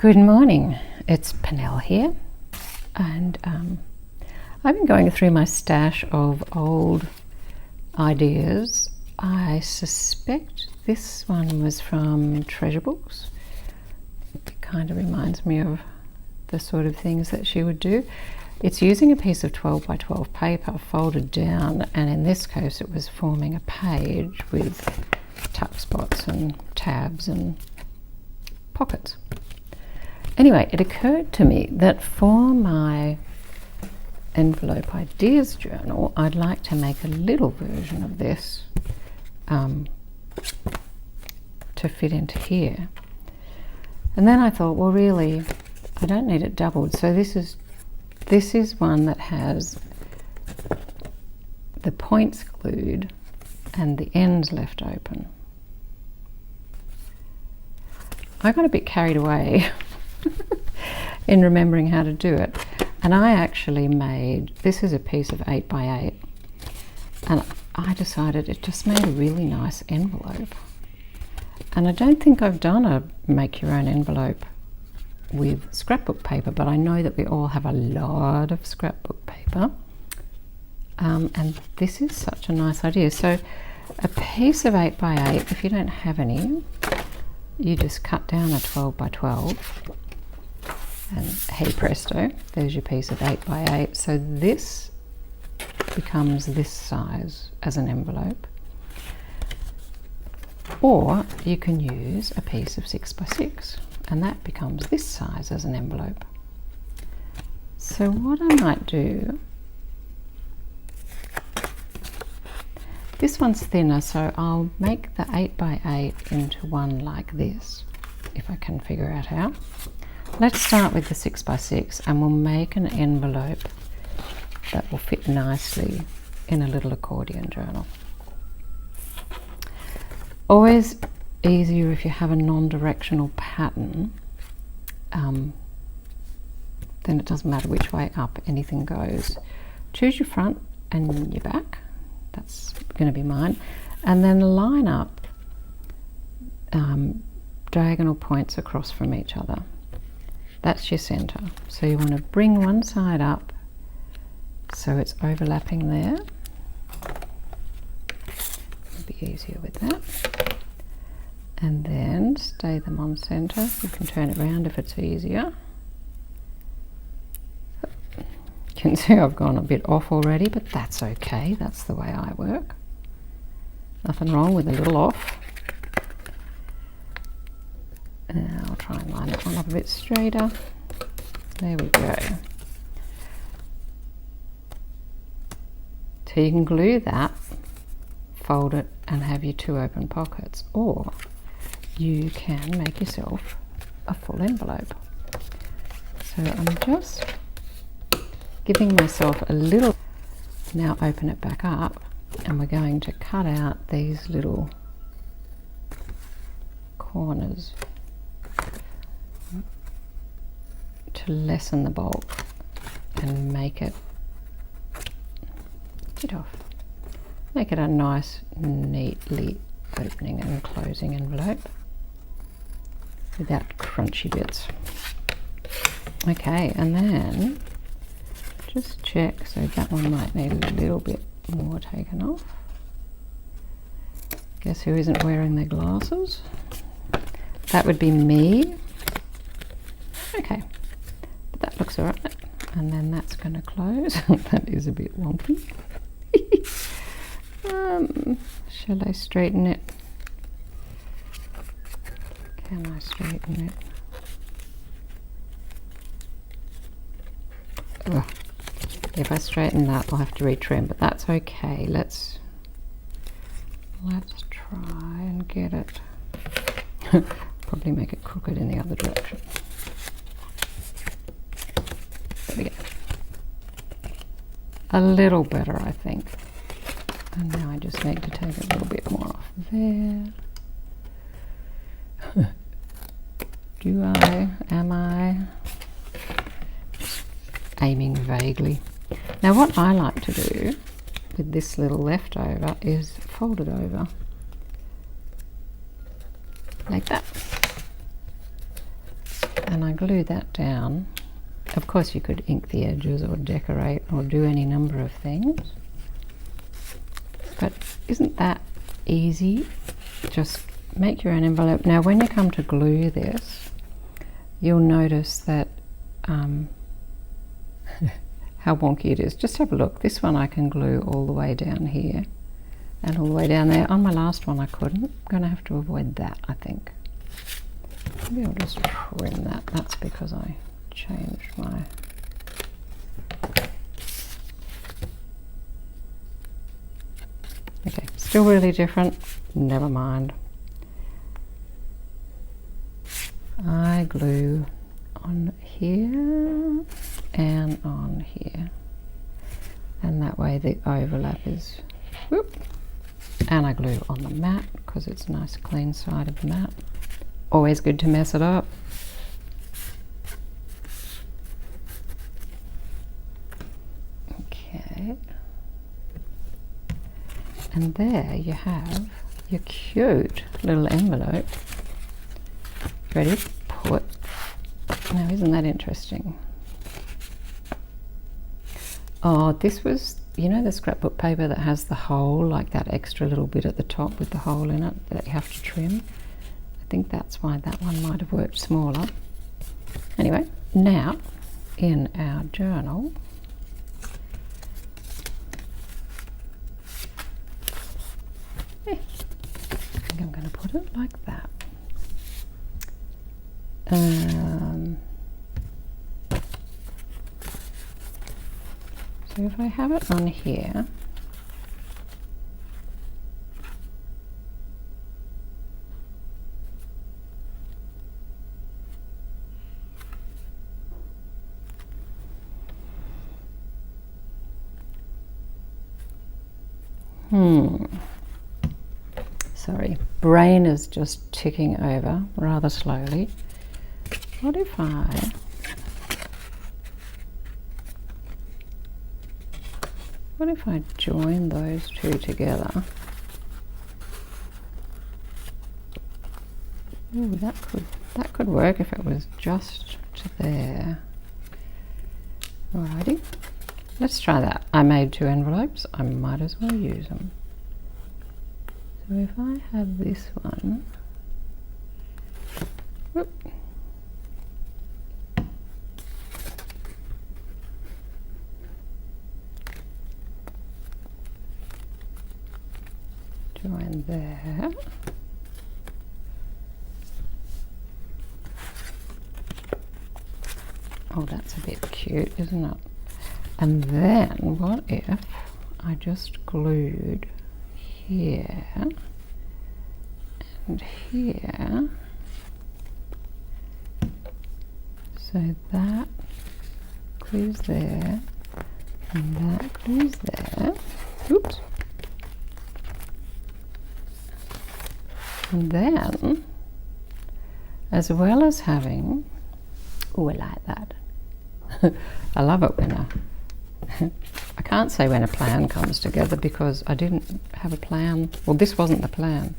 Good morning, it's Pernell here, and I've been going through my stash of old ideas. I suspect this one was from treasure books. It kind of reminds me of the sort of things that she would do. It's using a piece of 12 by 12 paper folded down, and in this case it was forming a page with tuck spots and tabs and pockets. Anyway, it occurred to me that for my envelope ideas journal, I'd like to make a little version of this to fit into here. And then I thought, well, really, I don't need it doubled. So this is one that has the points glued and the ends left open. I got a bit carried away in remembering how to do it, and I actually made, this is a piece of 8 by 8, and I decided it just made a really nice envelope. And I don't think I've done a make your own envelope with scrapbook paper, but I know that we all have a lot of scrapbook paper, and this is such a nice idea. So a piece of 8 by 8, if you don't have any, you just cut down a 12 by 12, and hey presto, there's your piece of 8 by 8. So this becomes this size as an envelope, or you can use a piece of 6 by 6, and that becomes this size as an envelope. So what I might do, this one's thinner, so I'll make the 8 by 8 into one like this, if I can figure out how. Let's start with the 6 by 6, and we'll make an envelope that will fit nicely in a little accordion journal. Always easier if you have a non-directional pattern, then it doesn't matter which way up anything goes. Choose your front and your back. That's going to be mine, and then line up diagonal points across from each other. That's your center. So you want to bring one side up so it's overlapping there. It'll be easier with that. And then stay them on center. You can turn it around if it's easier. You can see I've gone a bit off already, but that's okay. That's the way I work. Nothing wrong with a little off. And I'll try and line that one up a bit straighter. There we go. So you can glue that, fold it, and have your 2 open pockets, or you can make yourself a full envelope. So I'm just giving myself a little. Now open it back up, and we're going to cut out these little corners to lessen the bulk and make it a nice, neatly opening and closing envelope without crunchy bits. Okay, and then just check, so that one might need a little bit more taken off. Guess who isn't wearing their glasses? That would be me. Okay, but that looks all right. And then that's going to close. That is a bit wonky. Shall I straighten it? Can I straighten it? Ugh. If I straighten that, I'll have to retrim, but that's okay. Let's try and get it. Probably make it crooked in the other direction. There we go. A little better, I think. And now I just need to take a little bit more off there. Am I? Aiming vaguely. Now what I like to do with this little leftover is fold it over like that. and I glue that down. Of course you could ink the edges or decorate or do any number of things, but isn't that easy? Just make your own envelope. Now when you come to glue this, you'll notice that how wonky it is. Just have a look. This one I can glue all the way down here and all the way down there. On my last one I couldn't. I'm going to have to avoid that, I think. Maybe I'll just trim that. That's because I changed my... Okay, still really different. Never mind. I glue on here and on here, and that way the overlap is, whoop, and I glue on the mat because it's a nice clean side of the mat. Always good to mess it up. Okay, and there you have your cute little envelope ready to put. Now isn't that interesting? Oh, this was, you know, the scrapbook paper that has the hole, like that extra little bit at the top with the hole in it that you have to trim. I think that's why that one might have worked smaller. Anyway, now in our journal, I think I'm going to put it like that. So if I have it on here, sorry, brain is just ticking over rather slowly. What if I join those two together? Ooh, that could work if it was just to there. Alrighty, let's try that. I made 2 envelopes, I might as well use them. So if I have this one, whoop, join there, oh that's a bit cute, isn't it? And then what if I just glued here and here, so that glues there and that glues there. Oops. And then, as well as having, oh, I like that. I love it when I can't say when a plan comes together because I didn't have a plan. Well, this wasn't the plan.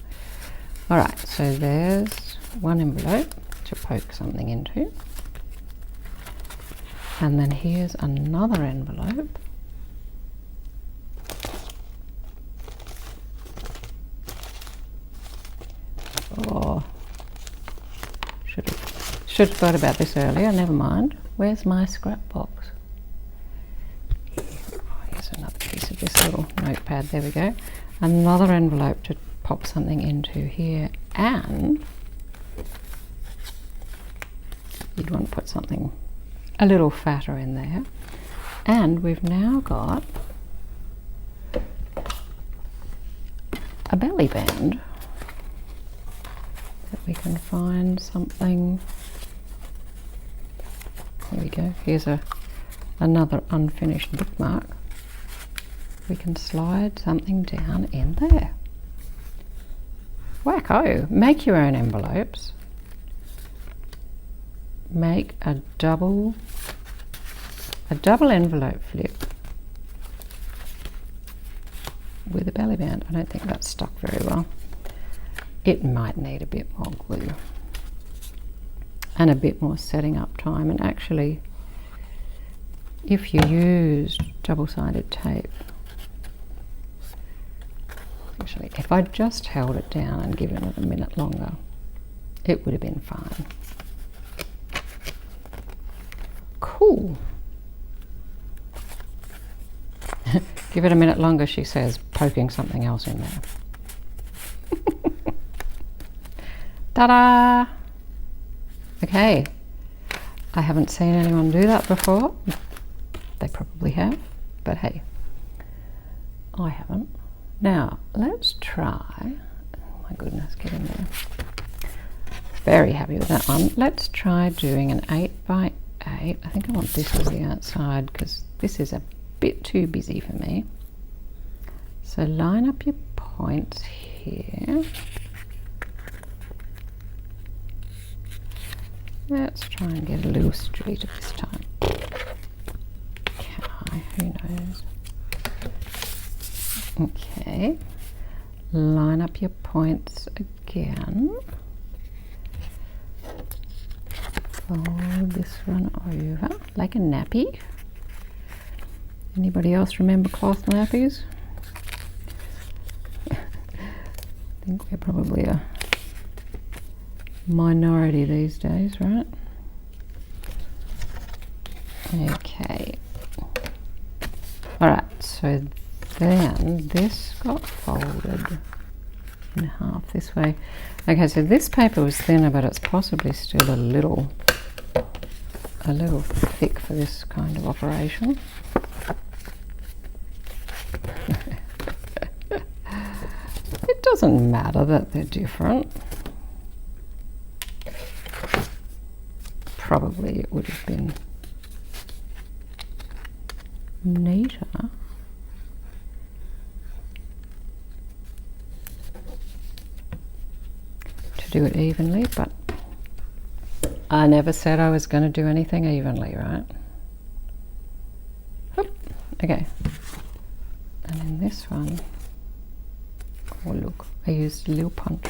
All right, so there's one envelope to poke something into. And then here's another envelope. Oh, should have thought about this earlier, never mind. Where's my scrap box? Oh, here's another piece of this little notepad, there we go. Another envelope to pop something into here, and you'd want to put something a little fatter in there. And we've now got a belly band that we can find something. There we go. Here's another unfinished bookmark. We can slide something down in there. Wacko! Make your own envelopes. Make a double envelope flip with a belly band. I don't think that's stuck very well. It might need a bit more glue. and a bit more setting up time. And actually, if you used double-sided tape, actually, if I just held it down and given it a minute longer, it would have been fine. Cool. Give it a minute longer, she says, poking something else in there. Ta-da! Okay, I haven't seen anyone do that before. They probably have, but hey, I haven't. Now, let's try, oh my goodness, get in there. Very happy with that one. Let's try doing an 8 by 8. I think I want this as the outside because this is a bit too busy for me. So line up your points here. Let's try and get a little straighter this time. Can I? Who knows? Okay. Line up your points again. Fold this one over like a nappy. Anybody else remember cloth nappies? I think we're probably a minority these days, right? Okay. Alright, so then this got folded in half this way. Okay, so this paper was thinner, but it's possibly still a little thick for this kind of operation. It doesn't matter that they're different. Probably it would have been neater to do it evenly, but I never said I was going to do anything evenly, right? Oop. Okay, and then this one, oh look, I used a little punch,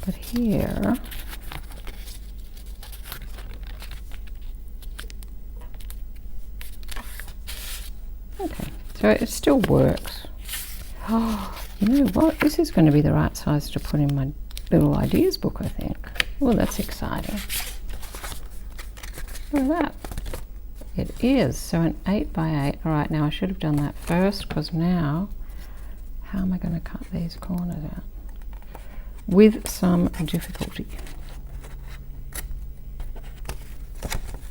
but here okay, so it still works. Oh, you know what? This is going to be the right size to put in my little ideas book, I think. Oh, that's exciting. Look at that. It is. So an 8 by 8. All right, now I should have done that first, because now, how am I going to cut these corners out? With some difficulty.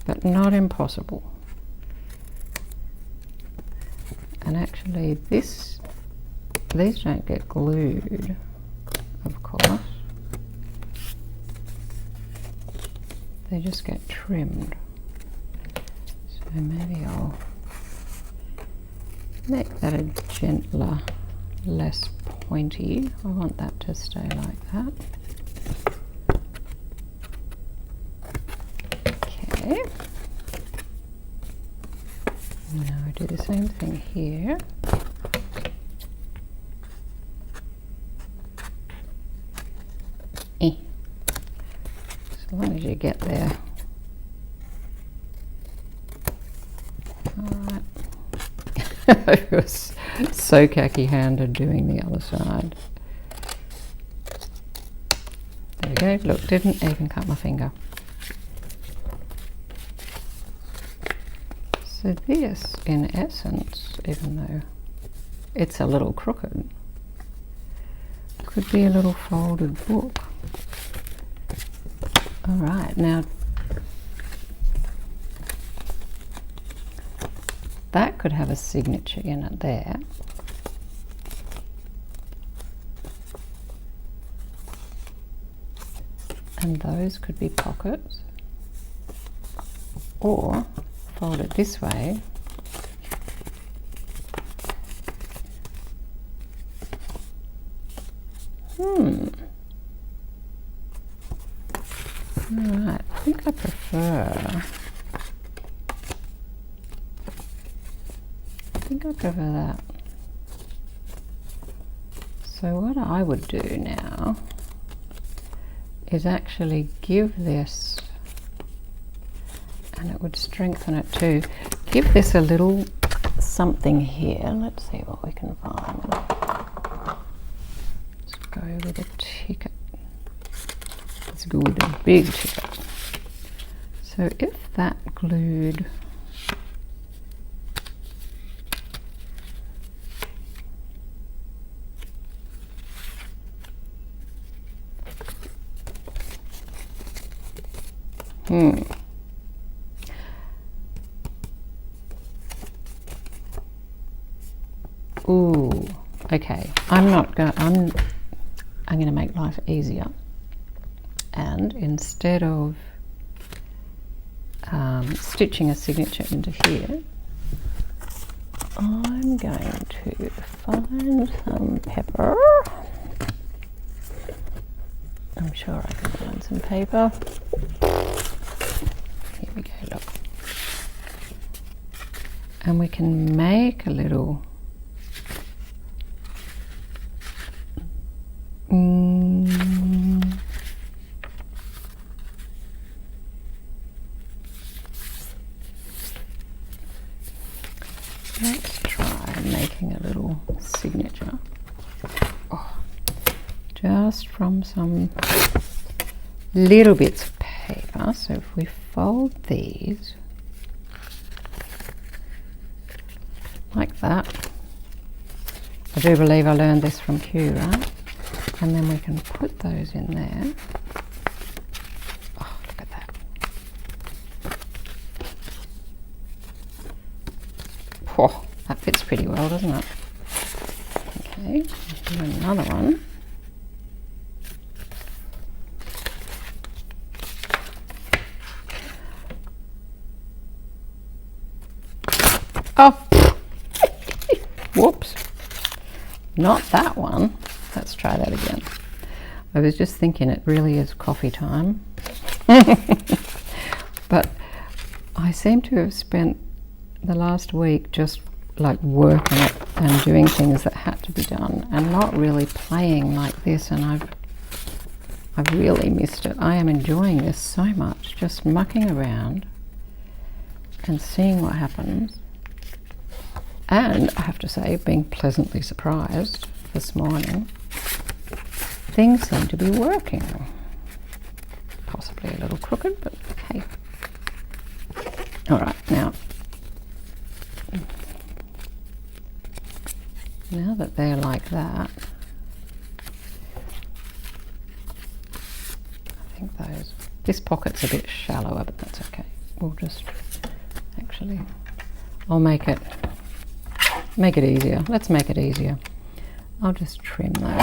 But not impossible. And actually these don't get glued, of course. They just get trimmed. So maybe I'll make that a gentler, less pointy. I want that to stay like that. Okay. Now I do the same thing here. As long as you get there. Alright. I was so khaki-handed doing the other side. There we go. Look, didn't even cut my finger. So this, in essence, even though it's a little crooked, could be a little folded book. All right, now that could have a signature in it there. And those could be pockets. Or fold it this way. Alright, I think I prefer that. So what I would do now is actually give this, and it would strengthen it too, give this a little something here. Let's see what we can find. Let's go with a ticket. Let's go with a big ticket. So if that glued Ooh, okay. I'm going to make life easier. And instead of stitching a signature into here, I'm going to find some pepper. I'm sure I can find some paper. Here we go, look. And we can make a little let's try making a little signature. Just from some little bits of paper. So if we fold these like that, I do believe I learned this from Q, right? And then we can put those in there. Oh, look at that. Oh, that fits pretty well, doesn't it? Okay, do another one. Oh, whoops, not that one. Let's try that again. I was just thinking it really is coffee time. But I seem to have spent the last week just like working it and doing things that had to be done and not really playing like this, and I've really missed it. I am enjoying this so much, just mucking around and seeing what happens. And I have to say, being pleasantly surprised this morning, things seem to be working. Possibly a little crooked, but okay. All right, now that they're like that, I think this pocket's a bit shallower, but that's okay. We'll just actually, I'll make it easier. Let's make it easier. I'll just trim those.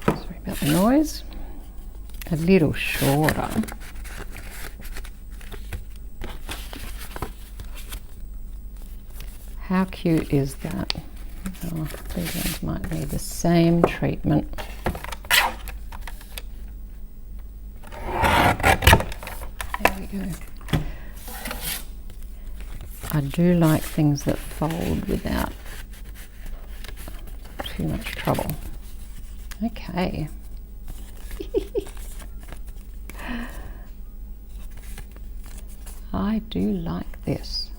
Sorry about the noise. A little shorter. How cute is that? Oh, these ones might need the same treatment. There we go. I do like things that fold without too much trouble. Okay. I do like this.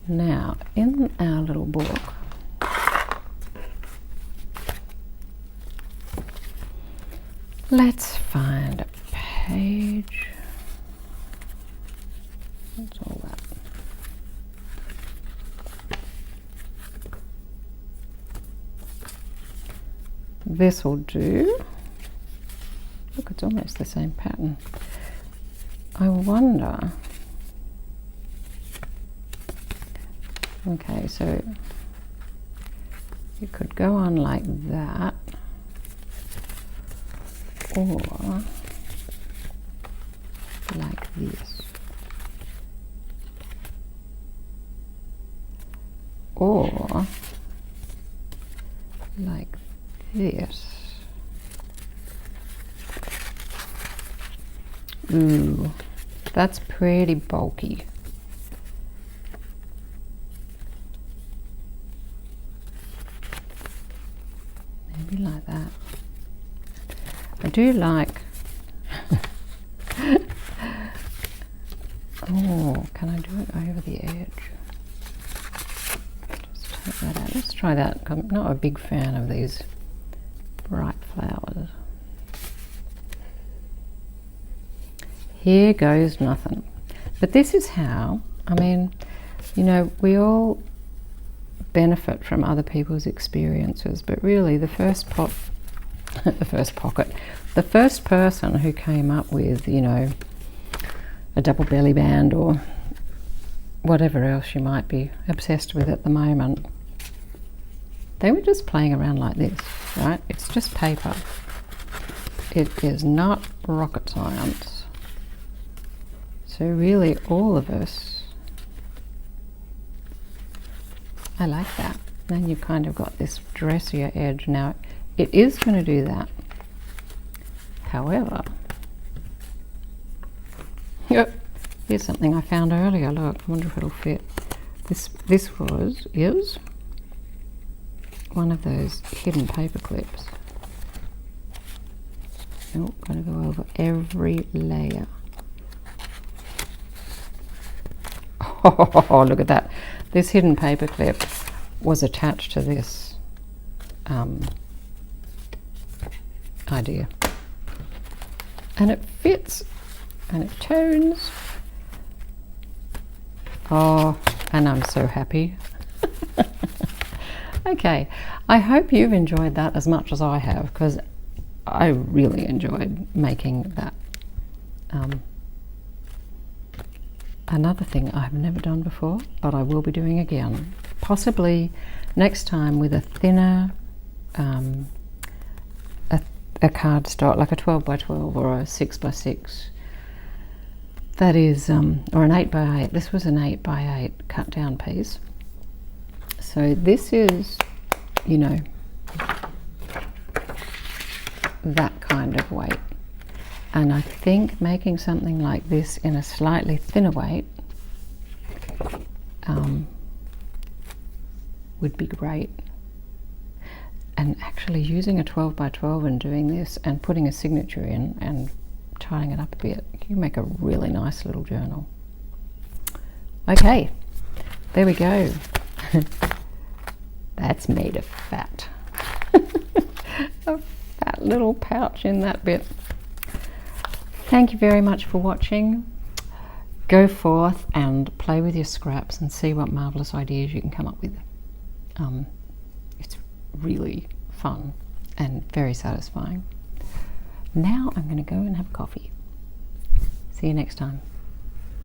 Now, in our little book, let's find a page. What's all that? This will do. Look, it's almost the same pattern. I wonder. Okay, so you could go on like that, or like this, or like this. Ooh, that's pretty bulky. Maybe like that. do like... Oh, can I do it over the edge? Just take that out. Let's try that. I'm not a big fan of these bright flowers. Here goes nothing. But this is how, I mean, you know, we all benefit from other people's experiences, but really the first the first person who came up with, you know, a double belly band or whatever else you might be obsessed with at the moment, they were just playing around like this, right? It's just paper. It is not rocket science. So really all of us, I like that. Then you've kind of got this dressier edge. Now it is going to do that. However, yep, here's something I found earlier. Look, I wonder if it'll fit. This is one of those hidden paper clips. Oh, going to go over every layer. Oh, look at that. This hidden paper clip was attached to this idea. And it fits and it tones. Oh, and I'm so happy. Okay, I hope you've enjoyed that as much as I have, because I really enjoyed making that. Another thing I've never done before, but I will be doing again. Possibly next time with a thinner a cardstock, like a 12 by 12 or a 6 by 6. That is, or an 8 by 8. This was an 8 by 8 cut down piece. So this is, you know, that kind of weight. And I think making something like this in a slightly thinner weight would be great. And actually using a 12 by 12 and doing this and putting a signature in and tidying it up a bit, you make a really nice little journal. Okay, there we go. That's made of fat. A fat little pouch in that bit. Thank you very much for watching. Go forth and play with your scraps and see what marvellous ideas you can come up with. It's really fun and very satisfying. Now I'm going to go and have coffee. See you next time.